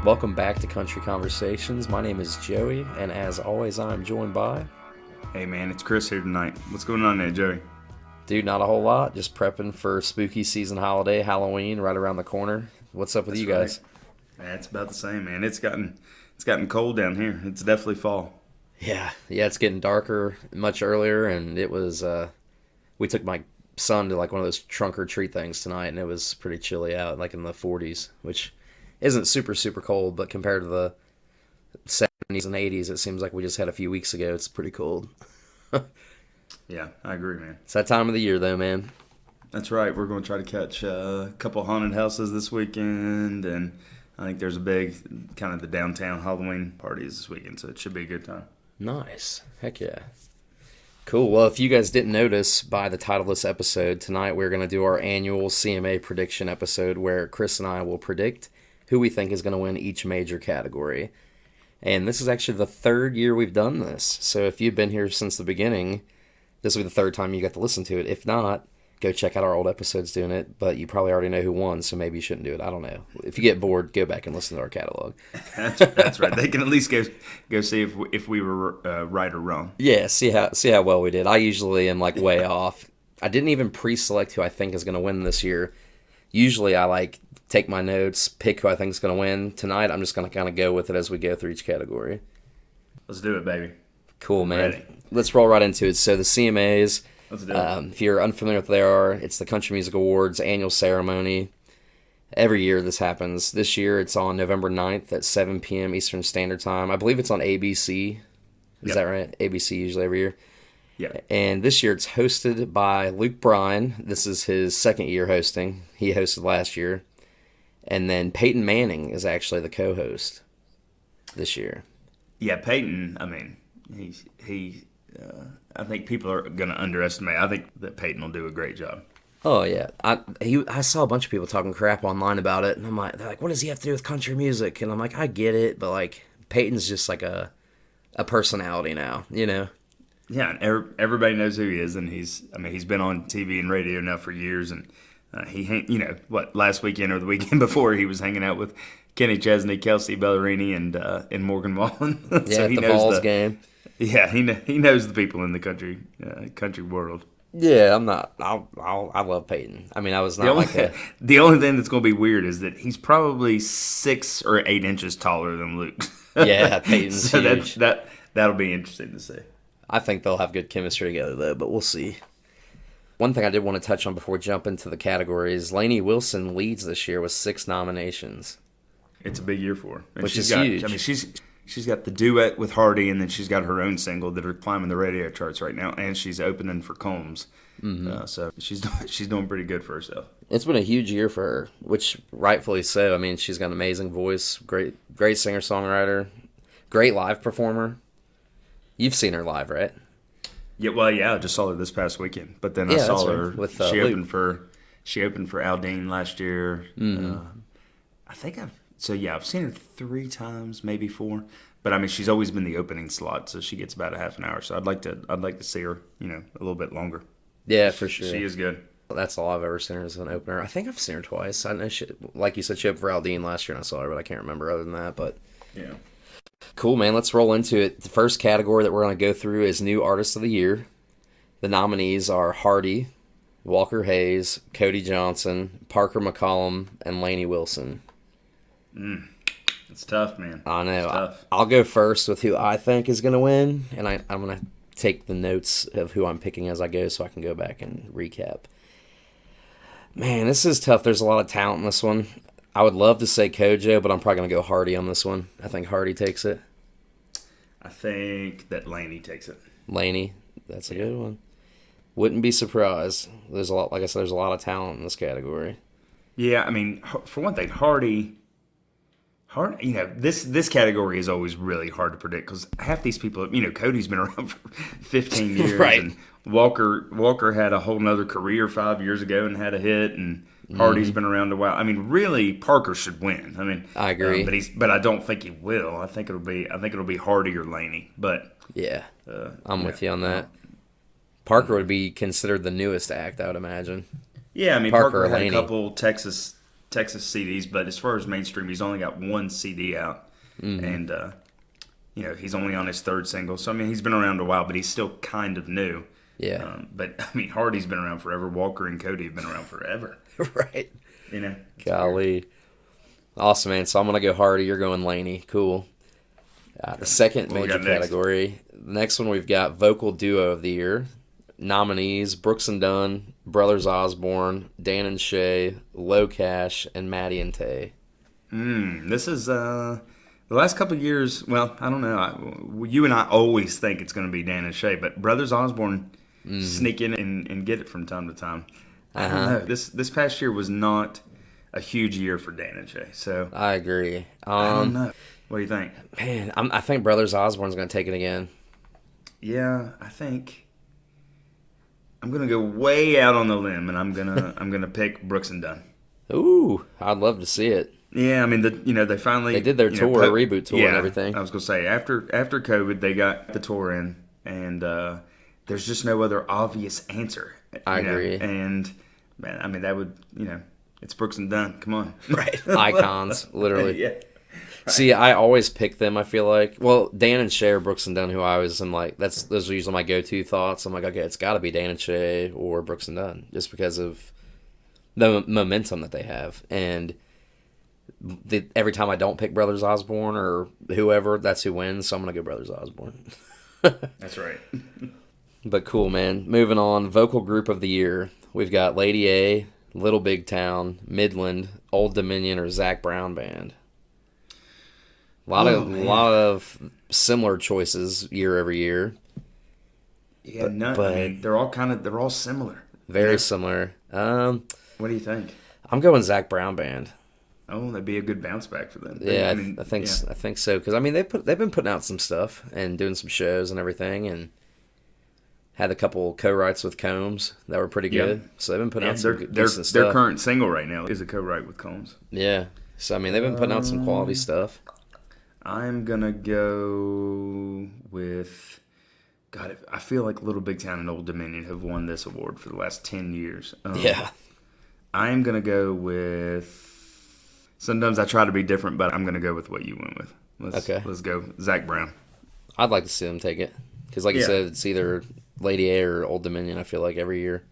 Welcome back to Country Conversations. My name is Joey, and as always, I'm joined by... Hey man, it's Chris here tonight. What's going on there, Joey? Dude, not a whole lot. Just prepping for spooky season holiday, Halloween, right around the corner. What's up with you guys? Right. Yeah, it's about the same, man. It's gotten cold down here. It's definitely fall. Yeah, it's getting darker much earlier, and it was... we took my son to like one of those trunk or treat things tonight, and it was pretty chilly out, like in the 40s, which isn't super, super cold, but compared to the 70s and 80s, it seems like we just had a few weeks ago. It's pretty cold. Yeah, I agree, man. It's that time of the year, though, man. That's right. We're going to try to catch a couple haunted houses this weekend, and I think there's a big kind of the downtown Halloween parties this weekend, so it should be a good time. Nice. Heck yeah. Cool. Well, if you guys didn't notice by the title of this episode, tonight we're going to do our annual CMA prediction episode where Chris and I will predict who we think is going to win each major category. And this is actually the third year we've done this. So if you've been here since the beginning, this will be the third time you got to listen to it. If not, go check out our old episodes doing it. But you probably already know who won, so maybe you shouldn't do it. I don't know. If you get bored, go back and listen to our catalog. That's right. They can at least go see if we were right or wrong. Yeah, see how well we did. I usually am like way off. I didn't even pre-select who I think is going to win this year. Usually I like take my notes, pick who I think is going to win. Tonight I'm just going to kind of go with it as we go through each category. Let's do it, baby. Cool, man. Ready. Let's roll right into it. So the CMAs, Let's do it. if you're unfamiliar with what they are, it's the Country Music Awards annual ceremony. Every year this happens. This year it's on November 9th at 7 p.m. Eastern Standard Time. I believe it's on ABC. Is that right? ABC usually every year. Yeah. And this year it's hosted by Luke Bryan. This is his second year hosting. He hosted last year. And then Peyton Manning is actually the co-host this year. Yeah, Peyton, I mean, I think people are going to underestimate. I think that Peyton will do a great job. Oh, yeah. I saw a bunch of people talking crap online about it. And they're like, what does he have to do with country music? And I'm like, I get it. But, like, Peyton's just like a personality now, you know? Yeah, and everybody knows who he is. And he's been on TV and radio now for years. And last weekend or the weekend before, he was hanging out with Kenny Chesney, Kelsey Ballerini, and Morgan Wallen. Yeah, so at the Vols game. Yeah, he knows the people in the country world. Yeah, I'm not. I love Peyton. I mean, I was not the only thing that's going to be weird is that he's probably 6 or 8 inches taller than Luke. Yeah, Peyton's so huge. That'll be interesting to see. I think they'll have good chemistry together, though, but we'll see. One thing I did want to touch on before we jump into the categories, Lainey Wilson leads this year with 6 nominations. It's a big year for her. And which is huge. I mean, she's got the duet with Hardy, and then she's got her own single that are climbing the radio charts right now, and she's opening for Combs. Mm-hmm. So she's doing pretty good for herself. It's been a huge year for her, which rightfully so. I mean, she's got an amazing voice, great singer-songwriter, great live performer. You've seen her live, right? Yeah, well, I just saw her this past weekend, but then I saw her with she opened for Aldine last year. Mm-hmm. I've seen her 3 times, maybe 4. But I mean, she's always been the opening slot, so she gets about a half an hour. So I'd like to see her, a little bit longer. Yeah, for sure. She is good. That's all I've ever seen her as an opener. I think I've seen her twice. I know like you said, she opened for Aldine last year, and I saw her, but I can't remember other than that. But yeah. Cool, man. Let's roll into it. The first category that we're going to go through is New Artist of the Year. The nominees are Hardy, Walker Hayes, Cody Johnson, Parker McCollum, and Lainey Wilson. It's tough, man. I know. It's tough. I'll go first with who I think is going to win, and I'm going to take the notes of who I'm picking as I go so I can go back and recap. Man, this is tough. There's a lot of talent in this one. I would love to say Kojo, but I'm probably going to go Hardy on this one. I think Hardy takes it. I think that Lainey takes it. Lainey, that's a good one. Wouldn't be surprised. There's a lot, like I said, there's a lot of talent in this category. Yeah, I mean, for one thing, Hardy, this category is always really hard to predict because half these people, Cody's been around for 15 years. Right. And Walker had a whole nother career 5 years ago and had a hit, and Hardy's been around a while. I mean, really, Parker should win. I mean, I agree, but I don't think he will. I think it'll be Hardy or Lainey. But yeah, I'm with you on that. Parker would be considered the newest act, I would imagine. Yeah, I mean, Parker had a couple Texas Texas CDs, but as far as mainstream, he's only got one CD out, and he's only on his third single. So I mean, he's been around a while, but he's still kind of new. Yeah. But I mean, Hardy's been around forever. Walker and Cody have been around forever. Right. Golly. Weird. Awesome, man. So I'm going to go Hardy. You're going Laney. Cool. The second major category. The next one we've got Vocal Duo of the Year. Nominees, Brooks and Dunn, Brothers Osborne, Dan and Shay, Low Cash, and Maddie and Tay. This is the last couple of years. Well, I don't know. You and I always think it's going to be Dan and Shay, but Brothers Osborne sneak in and get it from time to time. I don't know. This past year was not a huge year for Dan and Shay. So I agree. I don't know. What do you think? Man, I think Brothers Osborne's going to take it again. Yeah, I think I'm going to go way out on the limb, and I'm gonna pick Brooks and Dunn. Ooh, I'd love to see it. Yeah, I mean, they finally... They did their tour, reboot tour and everything. I was going to say, after COVID, they got the tour in, and there's just no other obvious answer. I agree. And, man, I mean, that would, it's Brooks and Dunn. Come on. Right. Icons, literally. Yeah. Right. See, I always pick them, I feel like. Well, Dan and Shay or Brooks and Dunn, who I always am like, those are usually my go-to thoughts. I'm like, okay, it's got to be Dan and Shay or Brooks and Dunn, just because of the momentum that they have. And every time I don't pick Brothers Osborne or whoever, that's who wins, so I'm going to go Brothers Osborne. That's right. But cool, man. Moving on, Vocal Group of the Year. We've got Lady A, Little Big Town, Midland, Old Dominion, or Zach Brown Band. A lot of similar choices year over year. Yeah, but I mean, they're all similar. Very similar. What do you think? I'm going Zach Brown Band. Oh, that'd be a good bounce back for them. Yeah, I think so, because I mean they've been putting out some stuff and doing some shows and everything, and had a couple co-writes with Combs that were pretty good. So they've been putting out some decent stuff. Their current single right now is a co-write with Combs. Yeah, so I mean they've been putting out some quality stuff. I'm gonna go with God. I feel like Little Big Town and Old Dominion have won this award for the last 10 years. Yeah, I'm gonna go with. Sometimes I try to be different, but I'm gonna go with what you went with. Let's go Zach Brown. I'd like to see them take it because, like you said, it's either Lady A or Old Dominion. I feel like every year.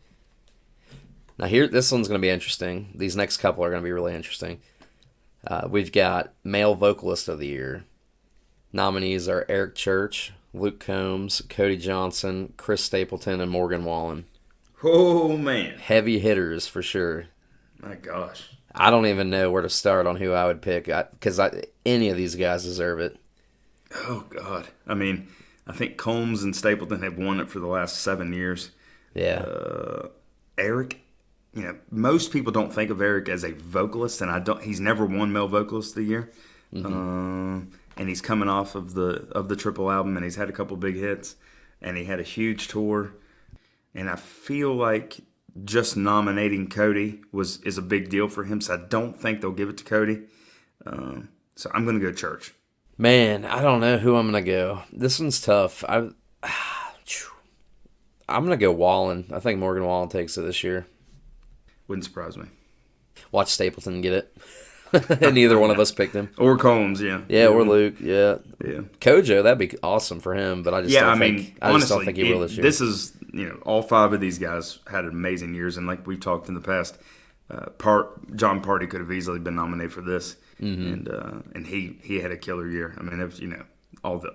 Now this one's gonna be interesting. These next couple are gonna be really interesting. We've got Male Vocalist of the Year. Nominees are Eric Church, Luke Combs, Cody Johnson, Chris Stapleton, and Morgan Wallen. Oh, man. Heavy hitters for sure. My gosh. I don't even know where to start on who I would pick because any of these guys deserve it. Oh, God. I mean, I think Combs and Stapleton have won it for the last 7 years. Yeah. Eric, most people don't think of Eric as a vocalist, and he's never won Male Vocalist of the Year. Mm-hmm. And he's coming off of the triple album, and he's had a couple big hits, and he had a huge tour. And I feel like just nominating Cody is a big deal for him, so I don't think they'll give it to Cody. So I'm going to go Church. Man, I don't know who I'm going to go. This one's tough. I'm going to go Wallen. I think Morgan Wallen takes it this year. Wouldn't surprise me. Watch Stapleton get it. And neither one of us picked him. Or Combs, yeah. Yeah, or Luke, yeah. Yeah. Kojo, that'd be awesome for him, but I just don't think he will this year. This is, all 5 of these guys had amazing years, and like we've talked in the past, John Party could have easily been nominated for this, and he had a killer year. I mean, it was,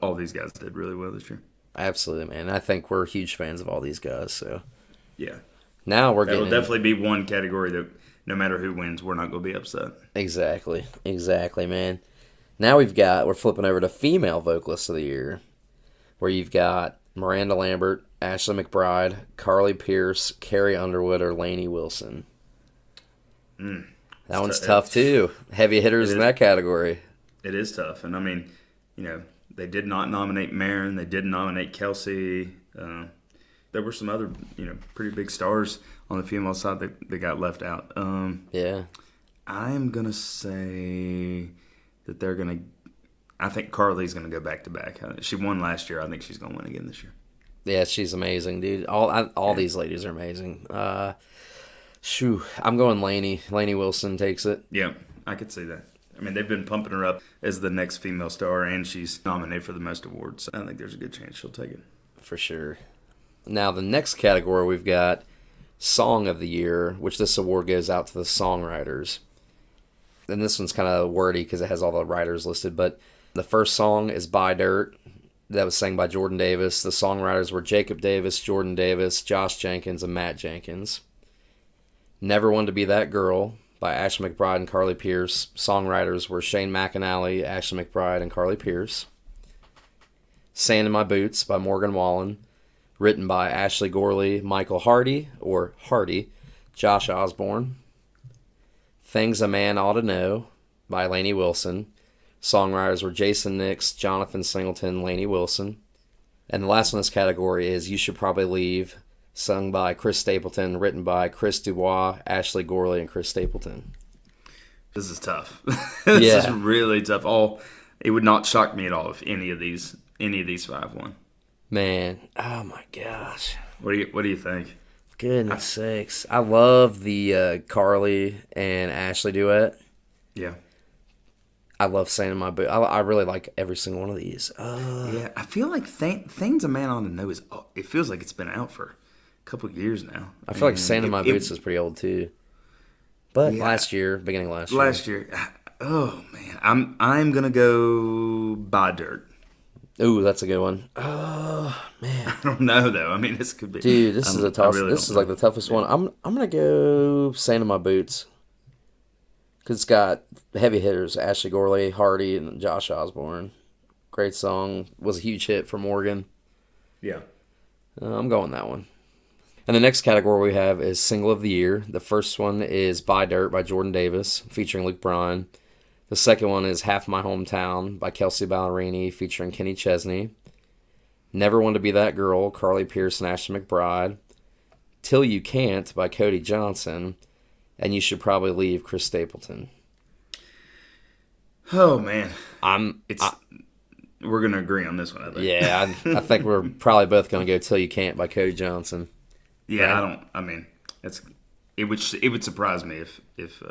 all these guys did really well this year. Absolutely, man. I think we're huge fans of all these guys, so. Yeah. Now we're That'll definitely be one category that no matter who wins, we're not going to be upset. Exactly, man. Now we're flipping over to Female Vocalist of the Year, where you've got Miranda Lambert, Ashley McBride, Carly Pierce, Carrie Underwood, or Lainey Wilson. That one's tough, too. Heavy hitters in that category. It is tough. And, I mean, they did not nominate Marin. They didn't nominate Kelsey. There were some other, pretty big stars on the female side that got left out. Yeah. I'm going to say that they're going to – I think Carly's going to go back-to-back. She won last year. I think she's going to win again this year. Yeah, she's amazing, dude. All these ladies are amazing. Shoo, I'm going Lainey. Lainey Wilson takes it. Yeah, I could see that. I mean, they've been pumping her up as the next female star, and she's nominated for the most awards. So I think there's a good chance she'll take it. For sure. Now, the next category we've got Song of the Year, which this award goes out to the songwriters. And this one's kind of wordy because it has all the writers listed, but the first song is Buy Dirt. That was sang by Jordan Davis. The songwriters were Jacob Davis, Jordan Davis, Josh Jenkins, and Matt Jenkins. Never Want to Be That Girl by Ashley McBryde and Carly Pearce. Songwriters were Shane McAnally, Ashley McBryde, and Carly Pearce. Sand in My Boots by Morgan Wallen. Written by Ashley Gorley, Michael Hardy, or Hardy, Josh Osborne. Things a Man Ought to Know by Lainey Wilson. Songwriters were Jason Nix, Jonathan Singleton, Lainey Wilson. And the last one in this category is You Should Probably Leave, sung by Chris Stapleton, written by Chris Dubois, Ashley Gorley, and Chris Stapleton. This is tough. This Yeah. is really tough. It would not shock me at all if any of these 5 won. Man, oh my gosh. What do you think? Goodness sakes. I love the Carly and Ashley duet. Yeah. I love Sand in My Boot. I really like every single one of these. Yeah, I feel like Things a Man Ought to Know it feels like it's been out for a couple of years now. I feel like Sand in My Boots is pretty old too. But Yeah. beginning last year. Oh man, I'm gonna go Buy Dirt. Ooh, that's a good one. Oh man, I don't know though. I mean, this could be. dude, this is a tough. really This don't is like know. the toughest one. I'm gonna go Sand in My Boots because it's got heavy hitters: Ashley Gorley, Hardy, and Josh Osborne. Great song. Was a huge hit for Morgan. Yeah. I'm going that one. And the next category we have is Single of the Year. The first one is Buy Dirt by Jordan Davis, featuring Luke Bryan. The second one is Half My Hometown by Kelsey Ballerini, featuring Kenny Chesney. Never Want to Be That Girl, Carly Pearce and Ashley McBryde. Till You Can't by Cody Johnson. And You Should Probably Leave, Chris Stapleton. Oh man, We're we're gonna agree on this one. I think. Yeah, I think we're probably both going to go Till You Can't by Cody Johnson. Yeah, Right. I mean, it would surprise me if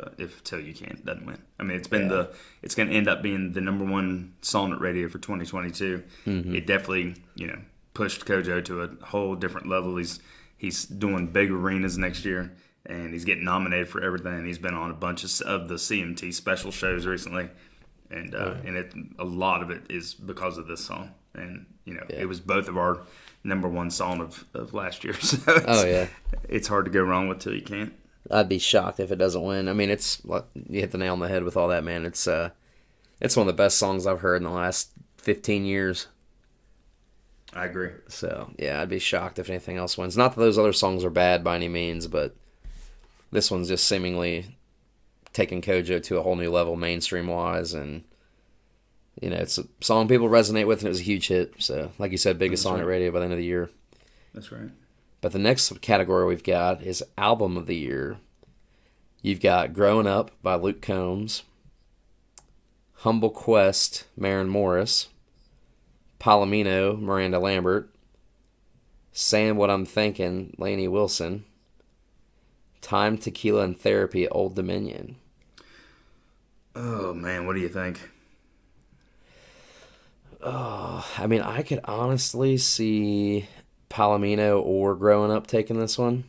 Till You Can't doesn't win. I mean, it's going to end up being the number one song at radio for 2022. Mm-hmm. It definitely pushed Kojo to a whole different level. He's doing big arenas next year, and he's getting nominated for everything. He's been on a bunch of the CMT special shows recently, and a lot of it is because of this song. And it was both of our number one song of last year. So it's hard to go wrong with Till You Can't. I'd be shocked if it doesn't win. I mean, you hit the nail on the head with all that, man. It's one of the best songs I've heard in the last 15 years. I agree. So, yeah, I'd be shocked if anything else wins. Not that those other songs are bad by any means, but this one's just seemingly taking Kojo to a whole new level mainstream-wise, and it's a song people resonate with, and it was a huge hit. So, like you said, biggest song at radio by the end of the year. That's right. But the next category we've got is Album of the Year. You've got Growing Up by Luke Combs, Humble Quest, Maren Morris, Palomino, Miranda Lambert, Saying What I'm Thinking, Lainey Wilson, Time, Tequila, and Therapy, Old Dominion. Oh, man, what do you think? Oh, I mean, I could honestly see Palomino or Growing Up taking this one.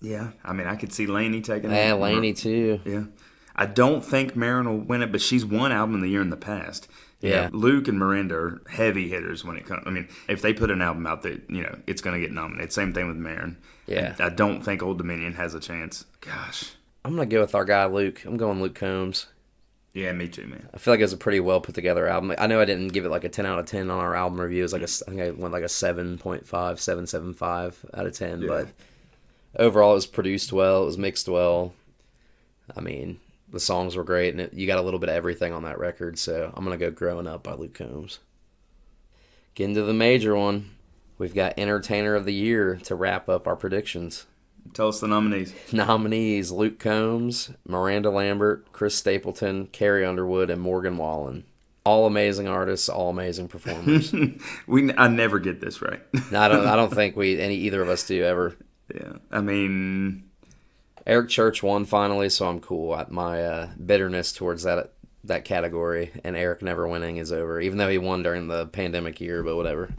Yeah, I mean, I could see Lainey taking it. Yeah, Lainey too. Yeah. I don't think Maren will win it, but she's won Album of the Year in the past. Yeah. Luke and Miranda are heavy hitters when it comes. I mean, if they put an album out that, it's going to get nominated. Same thing with Maren. Yeah. I don't think Old Dominion has a chance. Gosh. I'm going to go with our guy Luke. I'm going Luke Combs. Yeah, me too, man. I feel like it was a pretty well put together album. I know I didn't give it like a 10 out of 10 on our album review. It was like I think I went like a 7.5, 7.75 out of 10. Yeah. But overall, it was produced well. It was mixed well. I mean, the songs were great, and you got a little bit of everything on that record. So I'm going to go Growing Up by Luke Combs. Getting to the major one, we've got Entertainer of the Year to wrap up our predictions. Tell us the nominees. Nominees: Luke Combs, Miranda Lambert, Chris Stapleton, Carrie Underwood, and Morgan Wallen. All amazing artists, all amazing performers. I never get this right. I don't think either of us do ever. Yeah, I mean, Eric Church won finally, so I'm cool. My bitterness towards that category and Eric never winning is over, even though he won during the pandemic year, but whatever.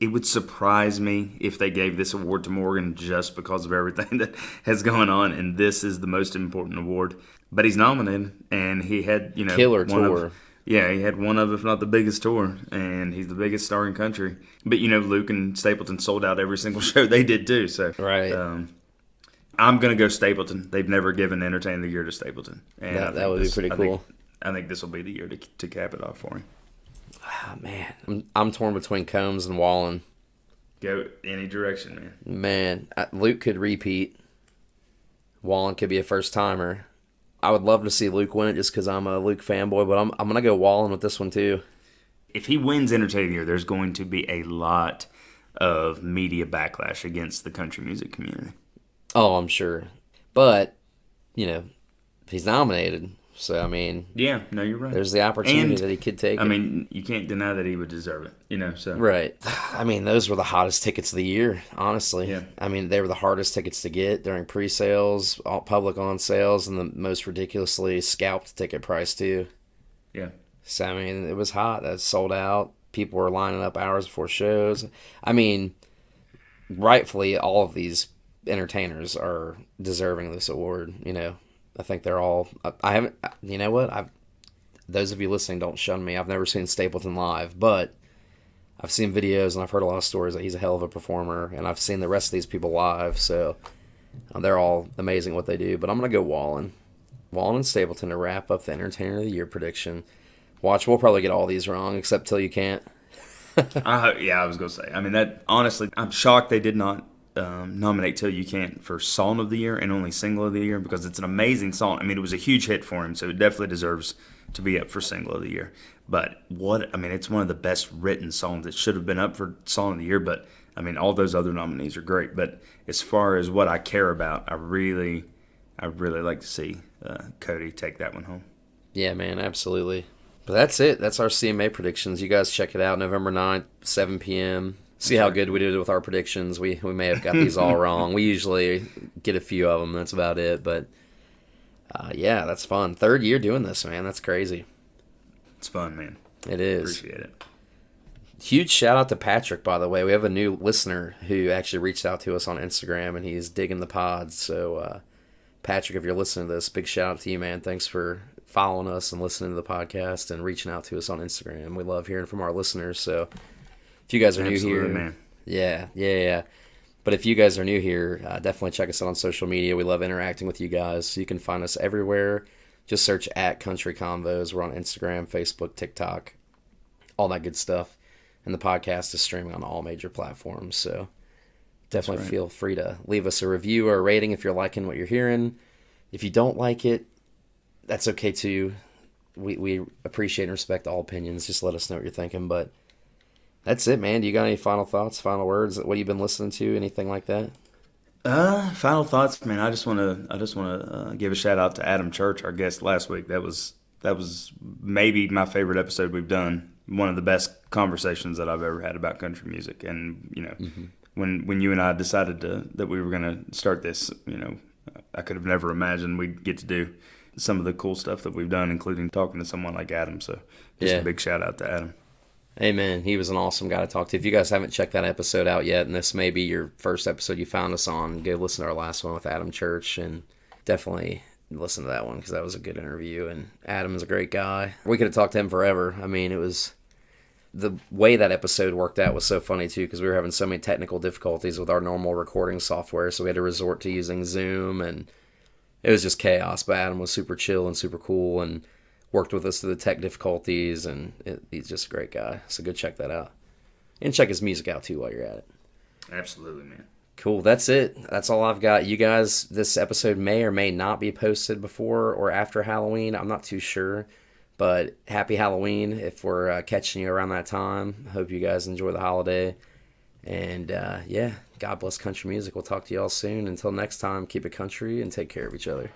It would surprise me if they gave this award to Morgan just because of everything that has gone on, and this is the most important award. But he's nominated, and he had, Killer tour. He had one of, if not the biggest tour, and he's the biggest star in country. But, Luke and Stapleton sold out every single show they did, too. So, right. I'm going to go Stapleton. They've never given Entertainer of the Year to Stapleton. And that would be pretty cool. I think this will be the year to cap it off for him. Oh, man. I'm torn between Combs and Wallen. Go any direction, man. Man, Luke could repeat. Wallen could be a first-timer. I would love to see Luke win it just because I'm a Luke fanboy, but I'm going to go Wallen with this one, too. If he wins Entertainer of the Year, there's going to be a lot of media backlash against the country music community. Oh, I'm sure. But, he's nominated. So, I mean... Yeah, no, you're right. There's the opportunity that he could take. I mean, you can't deny that he would deserve it, so... Right. I mean, those were the hottest tickets of the year, honestly. Yeah. I mean, they were the hardest tickets to get during pre-sales, all public on sales, and the most ridiculously scalped ticket price, too. Yeah. So, I mean, it was hot. That sold out. People were lining up hours before shows. I mean, rightfully, all of these entertainers are deserving of this award, I think they're all... I haven't... You know what? Those of you listening, don't shun me. I've never seen Stapleton live, but I've seen videos and I've heard a lot of stories that he's a hell of a performer, and I've seen the rest of these people live, so they're all amazing at what they do. But I'm going to go Wallen. Wallen and Stapleton to wrap up the Entertainer of the Year prediction. Watch, we'll probably get all these wrong, except Till You Can't. I was going to say. I mean, that honestly, I'm shocked they did not nominate Till You Can't for Song of the Year and only Single of the Year, because it's an amazing song. I mean, it was a huge hit for him, so it definitely deserves to be up for Single of the Year. But it's one of the best written songs. It should have been up for Song of the Year, but I mean, all those other nominees are great. But as far as what I care about, I really like to see Cody take that one home. Yeah, man, absolutely. But that's it. That's our CMA predictions. You guys check it out, November 9th, 7 p.m. See how good we did with our predictions. We may have got these all wrong. We usually get a few of them. That's about it. But, yeah, that's fun. Third year doing this, man. That's crazy. It's fun, man. It is. Appreciate it. Huge shout out to Patrick, by the way. We have a new listener who actually reached out to us on Instagram, and he's digging the pods. So, Patrick, if you're listening to this, big shout out to you, man. Thanks for following us and listening to the podcast and reaching out to us on Instagram. We love hearing from our listeners. So, if you guys are new here, man. Yeah. But if you guys are new here, definitely check us out on social media. We love interacting with you guys. You can find us everywhere. Just search @Country Convos. We're on Instagram, Facebook, TikTok, all that good stuff. And the podcast is streaming on all major platforms. So definitely feel free to leave us a review or a rating if you're liking what you're hearing. If you don't like it, that's okay too. We appreciate and respect all opinions. Just let us know what you're thinking. But that's it, man. Do you got any final thoughts, final words? What you've been listening to? Anything like that? Final thoughts, man. I just want to give a shout out to Adam Church, our guest last week. That was maybe my favorite episode we've done. One of the best conversations that I've ever had about country music. And when you and I decided that we were going to start this, I could have never imagined we'd get to do some of the cool stuff that we've done, including talking to someone like Adam. So just a big shout out to Adam. Amen. He was an awesome guy to talk to. If you guys haven't checked that episode out yet, and this may be your first episode you found us on, go listen to our last one with Adam Church, and definitely listen to that one because that was a good interview. And Adam is a great guy. We could have talked to him forever. I mean, it was the way that episode worked out was so funny too because we were having so many technical difficulties with our normal recording software, so we had to resort to using Zoom, and it was just chaos. But Adam was super chill and super cool and worked with us through the tech difficulties, and he's just a great guy. So go check that out. And check his music out, too, while you're at it. Absolutely, man. Cool. That's it. That's all I've got. You guys, this episode may or may not be posted before or after Halloween. I'm not too sure. But happy Halloween if we're catching you around that time. Hope you guys enjoy the holiday. And, God bless country music. We'll talk to you all soon. Until next time, keep it country and take care of each other.